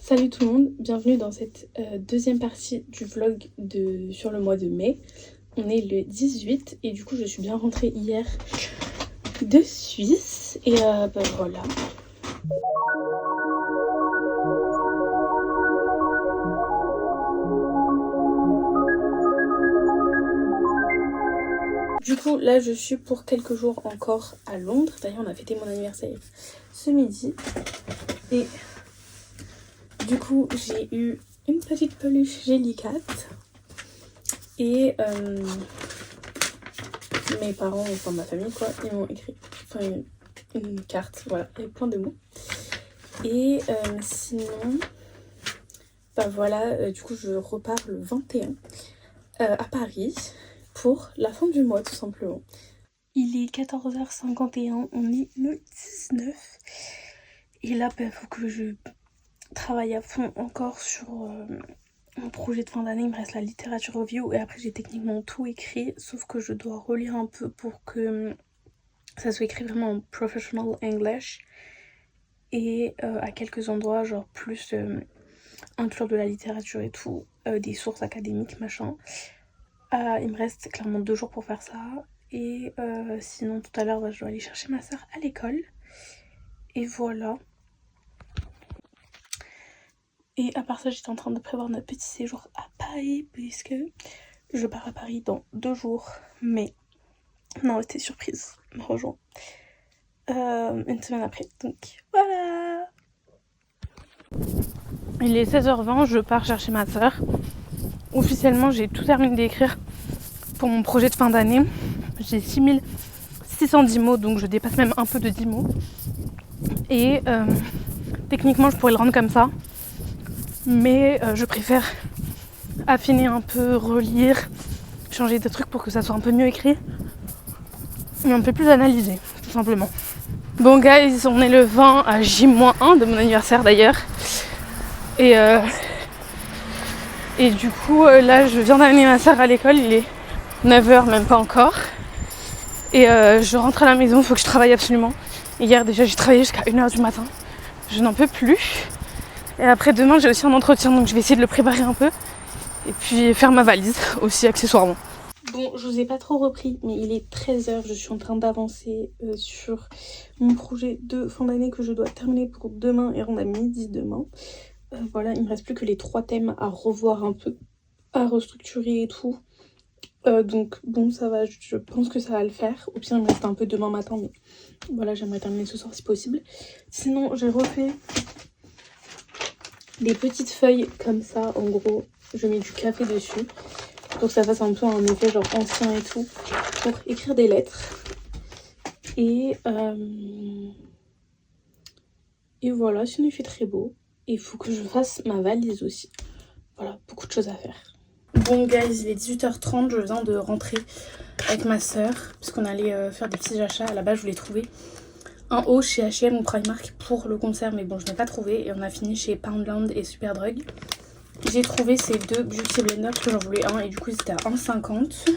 Salut tout le monde, bienvenue dans cette deuxième partie du vlog sur le mois de mai. On est le 18 et du coup je suis bien rentrée hier de Suisse et voilà. Du coup là je suis pour quelques jours encore à Londres. D'ailleurs on a fêté mon anniversaire ce midi et du coup j'ai eu une petite peluche Jellycat et mes parents, enfin ma famille quoi, ils m'ont écrit une carte, voilà, avec plein de mots. Et sinon, bah voilà, du coup je repars le 21 à Paris pour la fin du mois tout simplement. Il est 14h51, on est le 19 et là il faut que je travaille à fond encore sur mon projet de fin d'année. Il me reste la littérature review et après j'ai techniquement tout écrit, sauf que je dois relire un peu pour que ça soit écrit vraiment en professional English et à quelques endroits genre plus inclure de la littérature et tout, des sources académiques machin. Il me reste clairement 2 jours pour faire ça et sinon tout à l'heure je dois aller chercher ma soeur à l'école et voilà. Et à part ça, j'étais en train de prévoir notre petit séjour à Paris puisque je pars à Paris dans 2 jours. Mais non, c'était surprise, me rejoint une semaine après. Donc voilà. Il est 16h20, je pars chercher ma soeur. Officiellement, j'ai tout terminé d'écrire pour mon projet de fin d'année. J'ai 6610 mots, donc je dépasse même un peu de 10 mots. Et techniquement, je pourrais le rendre comme ça. Mais je préfère affiner un peu, relire, changer des trucs pour que ça soit un peu mieux écrit et un peu plus analysé, tout simplement. Bon guys, on est le 20 à J-1 de mon anniversaire d'ailleurs. Et du coup, là, je viens d'amener ma soeur à l'école, il est 9h, même pas encore. Et je rentre à la maison, il faut que je travaille absolument. Hier déjà, j'ai travaillé jusqu'à 1h du matin. Je n'en peux plus. Et après demain j'ai aussi un entretien, donc je vais essayer de le préparer un peu et puis faire ma valise aussi accessoirement. Bon, je vous ai pas trop repris, mais il est 13h, je suis en train d'avancer sur mon projet de fin d'année que je dois terminer pour demain et rendre à midi demain. Voilà, il me reste plus que les 3 thèmes à revoir un peu, à restructurer et tout. Donc bon, ça va, je pense que ça va le faire. Au pire il me reste un peu demain matin, mais voilà, j'aimerais terminer ce soir si possible. Sinon j'ai refait des petites feuilles comme ça, en gros, je mets du café dessus pour que ça fasse un peu un effet genre ancien et tout, pour écrire des lettres. Et voilà, sinon il fait très beau. Et il faut que je fasse ma valise aussi. Voilà, beaucoup de choses à faire. Bon guys, il est 18h30, je viens de rentrer avec ma soeur, puisqu'on allait faire des petits achats. À la base, je voulais trouver un haut chez H&M ou Primark pour le concert, mais bon, je n'ai pas trouvé. Et on a fini chez Poundland et Superdrug. J'ai trouvé ces 2 beauty blenders parce que j'en voulais un et du coup c'était à 1,50.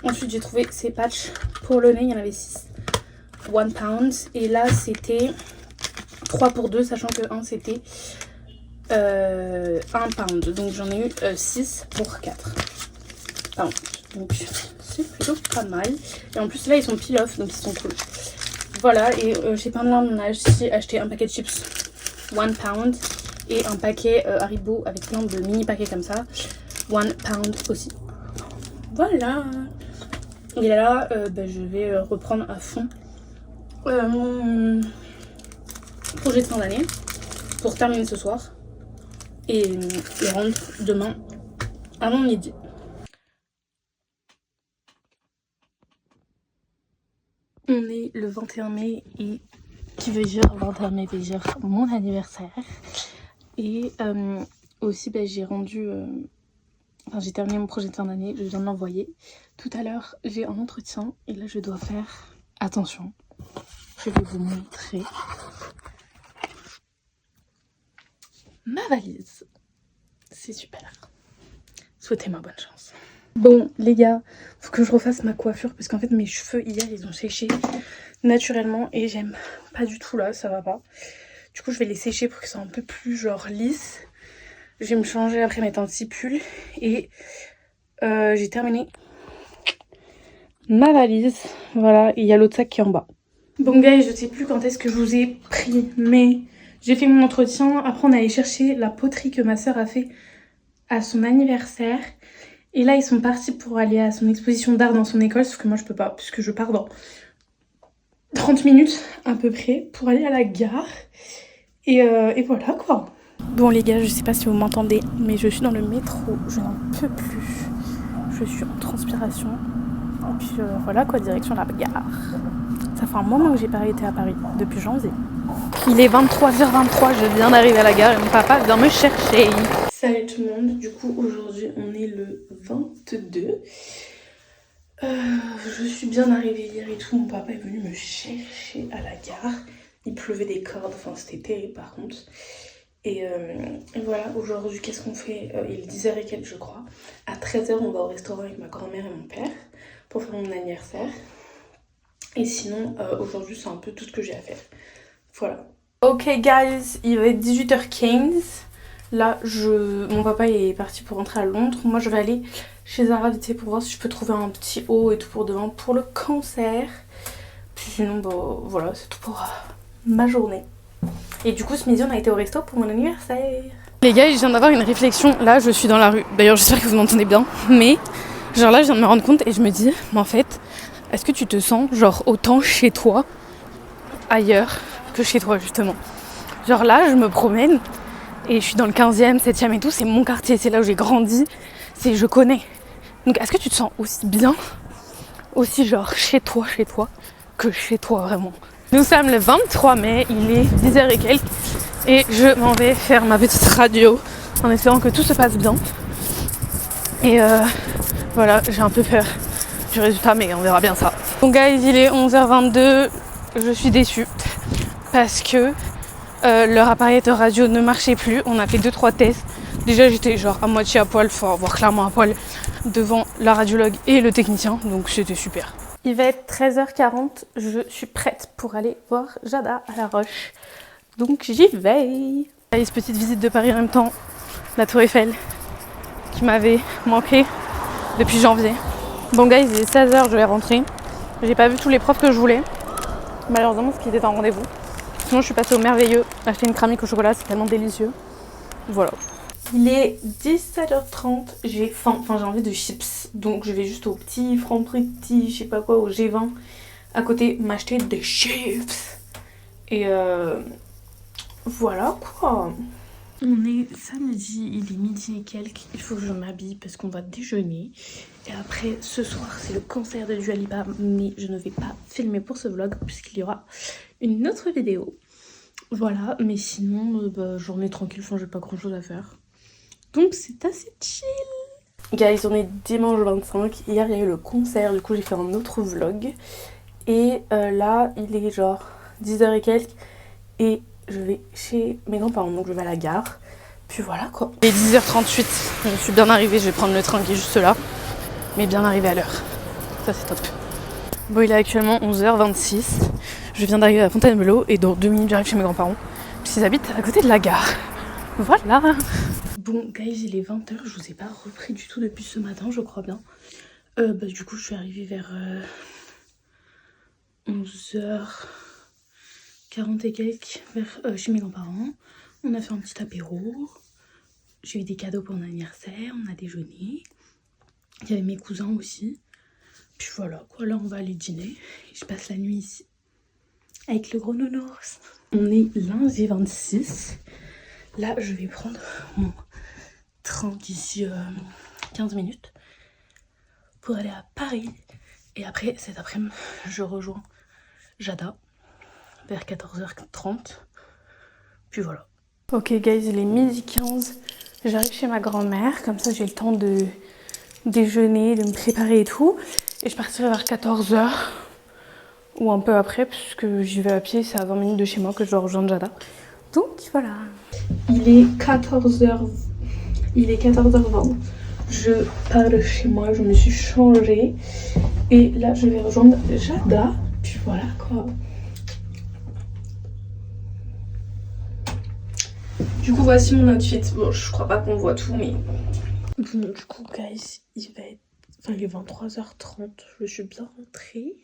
Ensuite j'ai trouvé ces patchs pour le nez, il y en avait 6, 1 pound. Et là c'était 3 pour 2, sachant que 1 c'était 1 pound. Donc j'en ai eu 6 pour 4 pounds. Donc c'est plutôt pas mal. Et en plus là ils sont peel off, donc ils sont cool. Voilà, et chez Poundland on a aussi acheté un paquet de chips 1 pound. Et un paquet Haribo avec plein de mini paquets comme ça, 1 pound aussi. Voilà. Et là, je vais reprendre à fond mon projet de fin d'année pour terminer ce soir et le rendre demain avant midi. On est le 21 mai et qui veut dire 21 mai veut dire mon anniversaire. Et aussi j'ai rendu, j'ai terminé mon projet de fin d'année, je viens de l'envoyer. Tout à l'heure j'ai un entretien et là je dois faire, attention, je vais vous montrer ma valise. C'est super. Souhaitez-moi bonne chance. Bon les gars, faut que je refasse ma coiffure parce qu'en fait mes cheveux hier ils ont séché naturellement et j'aime pas du tout là, ça va pas. Du coup je vais les sécher pour qu'ils soient un peu plus genre lisses. Je vais me changer après mettre un petit pull. Et j'ai terminé ma valise. Voilà, il y a l'autre sac qui est en bas. Bon guys, je sais plus quand est-ce que je vous ai pris, mais j'ai fait mon entretien. Après on est allé chercher la poterie que ma soeur a fait à son anniversaire. Et là ils sont partis pour aller à son exposition d'art dans son école. Sauf que moi je peux pas puisque je pars dans 30 minutes à peu près pour aller à la gare. Et voilà quoi. Bon les gars, je sais pas si vous m'entendez, mais je suis dans le métro. Je n'en peux plus. Je suis en transpiration. Et puis voilà quoi, direction la gare. Ça fait un moment que j'ai pas été à Paris, depuis janvier. Il est 23h23, je viens d'arriver à la gare et mon papa vient me chercher. Salut tout le monde, du coup aujourd'hui on est le 22. Je suis bien arrivée hier et tout, mon papa est venu me chercher à la gare. Il pleuvait des cordes, enfin c'était terrible par contre. Et voilà, aujourd'hui qu'est-ce qu'on fait? Il est 10h et quelques je crois. À 13h on va au restaurant avec ma grand-mère et mon père pour faire mon anniversaire. Et sinon, aujourd'hui, c'est un peu tout ce que j'ai à faire. Voilà. Ok, guys, il va être 18h15. Là, mon papa est parti pour rentrer à Londres. Moi, je vais aller chez Zara vite fait pour voir si je peux trouver un petit haut et tout pour demain pour le concert. Puis sinon, bah, voilà, c'est tout pour ma journée. Et du coup, ce midi, on a été au resto pour mon anniversaire. Les gars, je viens d'avoir une réflexion. Là, je suis dans la rue. D'ailleurs, j'espère que vous m'entendez bien. Mais, genre là, je viens de me rendre compte et je me dis, mais en fait... Est-ce que tu te sens genre autant chez toi ailleurs que chez toi justement? Genre là je me promène et je suis dans le 15e, 7e et tout, c'est mon quartier, c'est là où j'ai grandi, je connais. Donc est-ce que tu te sens aussi bien, aussi genre chez toi que chez toi vraiment? Nous sommes le 23 mai, il est 10h et quelques et je m'en vais faire ma petite radio en espérant que tout se passe bien. Et voilà, j'ai un peu peur du résultat mais on verra bien ça. Bon guys, il est 11h22, je suis déçue parce que leur appareil de radio ne marchait plus. On a fait 2-3 tests. Déjà j'étais genre à moitié à poil, faut voir clairement à poil devant la radiologue et le technicien, donc c'était super. Il va être 13h40, je suis prête pour aller voir Jada à La Roche. Donc j'y vais. Allez, petite visite de Paris en même temps, la Tour Eiffel qui m'avait manqué depuis janvier. Bon guys, il est 16h, je vais rentrer. J'ai pas vu tous les profs que je voulais, malheureusement parce qu'ils étaient en rendez-vous. Sinon je suis passée au Merveilleux, acheter une cramique au chocolat, c'est tellement délicieux. Voilà. Il est 17h30, j'ai faim, enfin j'ai envie de chips. Donc je vais juste au petit Franprix, je sais pas quoi, au G20 à côté m'acheter des chips. Et voilà quoi. On est samedi, il est midi et quelques, il faut que je m'habille parce qu'on va déjeuner. Et après, ce soir, c'est le concert de Dua Lipa, mais je ne vais pas filmer pour ce vlog puisqu'il y aura une autre vidéo. Voilà, mais sinon, journée tranquille, enfin j'ai pas grand chose à faire. Donc c'est assez chill. Guys, on est dimanche 25, hier il y a eu le concert, du coup j'ai fait un autre vlog. Et là, il est genre 10h et quelques et... je vais chez mes grands-parents, donc je vais à la gare. Puis voilà quoi. Il est 10h38, je suis bien arrivée, je vais prendre le train qui est juste là. Mais bien arrivée à l'heure. Ça c'est top. Bon, il est actuellement 11h26. Je viens d'arriver à Fontainebleau et dans 2 minutes j'arrive chez mes grands-parents. Puisqu'ils habitent à côté de la gare. Voilà. Bon guys, il est 20h, je vous ai pas repris du tout depuis ce matin, je crois bien. Du coup je suis arrivée vers 11h40 et quelques chez mes grands-parents. On a fait un petit apéro. J'ai eu des cadeaux pour mon anniversaire, on a déjeuné. Il y avait mes cousins aussi. Puis voilà quoi, là on va aller dîner. Je passe la nuit ici avec le gros nounours. On est lundi 26. Là je vais prendre mon train d'ici 15 minutes pour aller à Paris. Et après cet après-midi je rejoins Jada vers 14h30. Puis voilà. Ok guys, il est midi 15. J'arrive chez ma grand-mère, comme ça j'ai le temps de déjeuner, de me préparer et tout. Et je partirai vers 14h ou un peu après, puisque j'y vais à pied, c'est à 20 minutes de chez moi que je dois rejoindre Jada. Donc voilà. Il est 14h20. Je pars de chez moi, je me suis changée. Et là je vais rejoindre Jada. Puis voilà quoi. Du coup voici mon outfit. Bon je crois pas qu'on voit tout mais... Bon du coup guys, il est 23h30, je suis bien rentrée.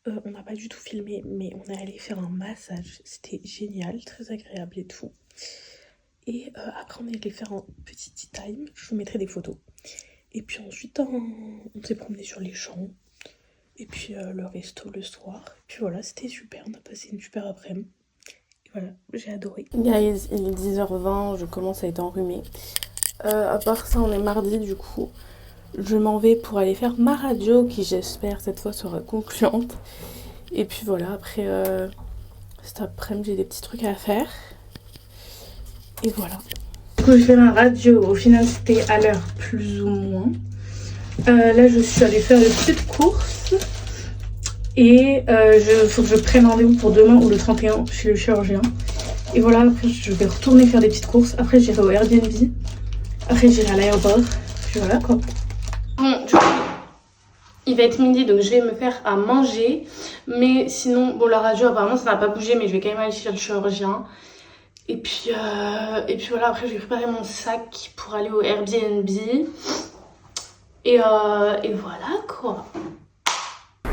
On n'a pas du tout filmé mais on est allé faire un massage. C'était génial, très agréable et tout. Et après on est allé faire un petit tea time, je vous mettrai des photos. Et puis ensuite on s'est promené sur les champs. Et puis le resto le soir. Et puis voilà, c'était super, on a passé une super après-midi. Et voilà, j'ai adoré. Guys, il est 10h20, je commence à être enrhumée. À part ça, on est mardi du coup. Je m'en vais pour aller faire ma radio qui j'espère cette fois sera concluante. Et puis voilà, après cet après-midi j'ai des petits trucs à faire. Et voilà. Du coup je fais ma radio, au final c'était à l'heure plus ou moins. Là je suis allée faire des petites courses. Et faut que je prenne rendez-vous pour demain ou le 31 chez le chirurgien. Et voilà, après je vais retourner faire des petites courses. Après j'irai au Airbnb. Après j'irai à l'aéroport. Puis voilà quoi. Bon, du coup, il va être midi donc je vais me faire à manger. Mais sinon, bon la radio apparemment ça n'a pas bougé mais je vais quand même aller chez le chirurgien. Et puis voilà, après je vais préparer mon sac pour aller au Airbnb. Et voilà quoi.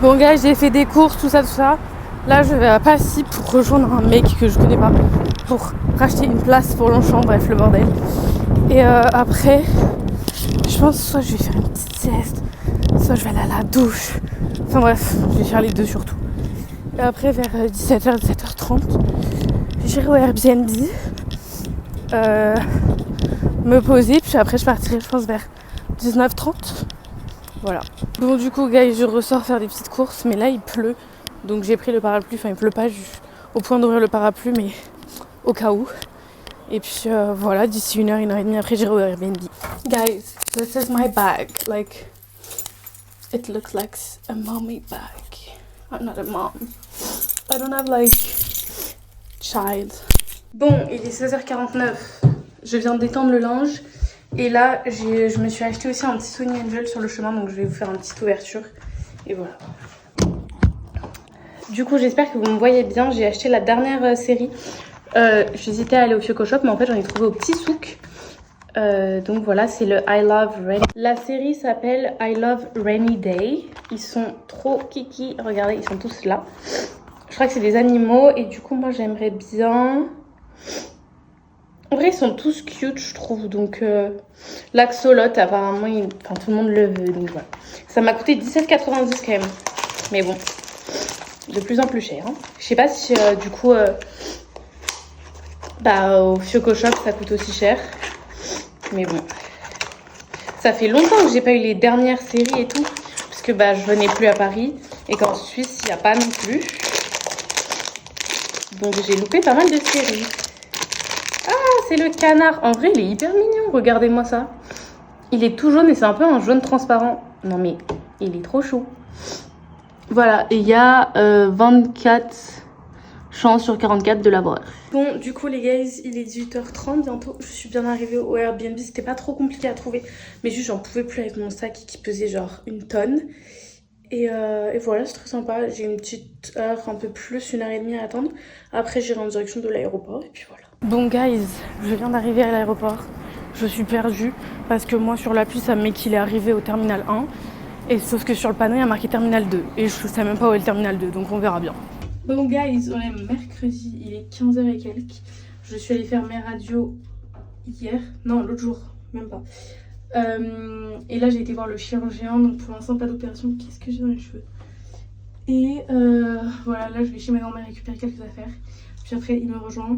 Bon gars, j'ai fait des courses, tout ça. Là je vais à Passy pour rejoindre un mec que je connais pas pour racheter une place pour Longchamp, bref le bordel. Et après, je pense soit je vais faire une petite sieste, soit je vais aller à la douche. Enfin bref, je vais faire les deux surtout. Et après vers 17h, 17h30, j'irai au Airbnb, me poser, puis après je partirai je pense vers 19h30. Voilà. Bon du coup guys, je ressors faire des petites courses, mais là il pleut. Donc j'ai pris le parapluie, enfin il pleut pas, au point d'ouvrir le parapluie, mais au cas où. Et puis voilà, d'ici 1h, 1h30 après j'irai au Airbnb. Guys, this is my bag. Like, it looks like a mommy bag. I'm not a mom. I don't have like child. Bon, il est 16h49. Je viens d'étendre le linge. Et là, je me suis acheté aussi un petit Sony Angel sur le chemin, donc je vais vous faire une petite ouverture. Et voilà. Du coup, j'espère que vous me voyez bien. J'ai acheté la dernière série. J'hésitais à aller au Fioco Shop, mais en fait, j'en ai trouvé au petit souk. Donc voilà, c'est le I Love Rainy. La série s'appelle I Love Rainy Day. Ils sont trop kiki. Regardez, ils sont tous là. Je crois que c'est des animaux. Et du coup, moi, j'aimerais bien... En vrai, ils sont tous cute, je trouve. Donc, l'axolote, apparemment, tout le monde le veut. Donc, voilà. Ça m'a coûté 17,90 quand même. Mais bon, de plus en plus cher. Hein. Je sais pas si, du coup, au Fioco Shop, ça coûte aussi cher. Mais bon, ça fait longtemps que j'ai pas eu les dernières séries et tout. Parce que je venais plus à Paris. Et qu'en Suisse, il n'y a pas non plus. Donc, j'ai loupé pas mal de séries. C'est le canard. En vrai, il est hyper mignon. Regardez-moi ça. Il est tout jaune et c'est un peu un jaune transparent. Non mais, il est trop chou. Voilà, et il y a 24 chances sur 44 de l'avoir. Bon, du coup les guys, il est 18h30 bientôt. Je suis bien arrivée au Airbnb. C'était pas trop compliqué à trouver. Mais juste, j'en pouvais plus avec mon sac qui pesait genre 1 tonne. Et voilà, c'est très sympa. J'ai une petite heure, un peu plus, 1h30 à attendre. Après, j'irai en direction de l'aéroport et puis voilà. Bon guys, je viens d'arriver à l'aéroport. Je suis perdue parce que moi sur l'appli ça me met qu'il est arrivé au terminal 1. Et sauf que sur le panneau il y a marqué terminal 2. Et je sais même pas où est le terminal 2, donc on verra bien. Bon guys, on est mercredi, il est 15h et quelques. Je suis allée faire mes radios hier. Non, l'autre jour, même pas. Et là j'ai été voir le chirurgien, donc pour l'instant pas d'opération. Qu'est-ce que j'ai dans les cheveux? Et voilà, là je vais chez ma grand-mère récupérer quelques affaires. Puis après il me rejoint.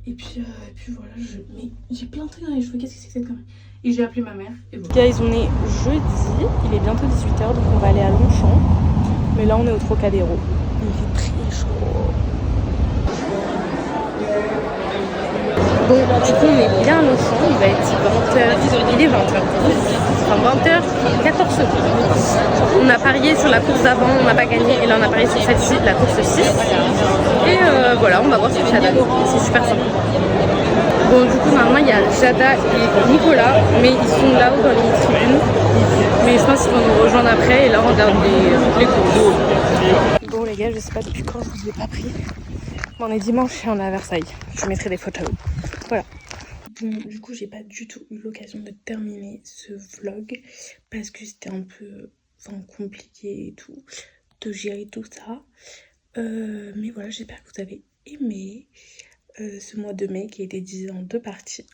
Et puis voilà, mais j'ai plein de trucs dans les cheveux, qu'est-ce que c'est que cette connerie? Et j'ai appelé ma mère, et voilà. Guys, on est jeudi, il est bientôt 18h, donc on va aller à Longchamp. Mais là, on est au Trocadéro. Il fait très chaud. Bon, du coup, on est bien à Longchamp, il va être 20h, il est 20h. Enfin, 20h, 14 secondes. On a parié sur la course d'avant, on n'a pas gagné, et là, on a parié sur celle-ci, la course 6. Et voilà, on va voir ce que ça donne. C'est super sympa. Bon, du coup, normalement, il y a Jada et Nicolas, mais ils sont là-haut dans les tribunes. Mais je pense qu'ils vont nous rejoindre après, et là, on regarde les courses. Bon, les gars, je sais pas depuis quand je vous ai pas pris. On est dimanche et on est à Versailles. Je vous mettrai des photos. Voilà. Bon, du coup, j'ai pas du tout eu l'occasion de terminer ce vlog parce que c'était un peu compliqué et tout, de gérer tout ça. Mais voilà, j'espère que vous avez aimé ce mois de mai qui a été divisé en 2 parties.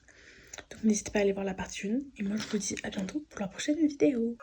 Donc n'hésitez pas à aller voir la partie 1. Et moi, je vous dis à bientôt pour la prochaine vidéo.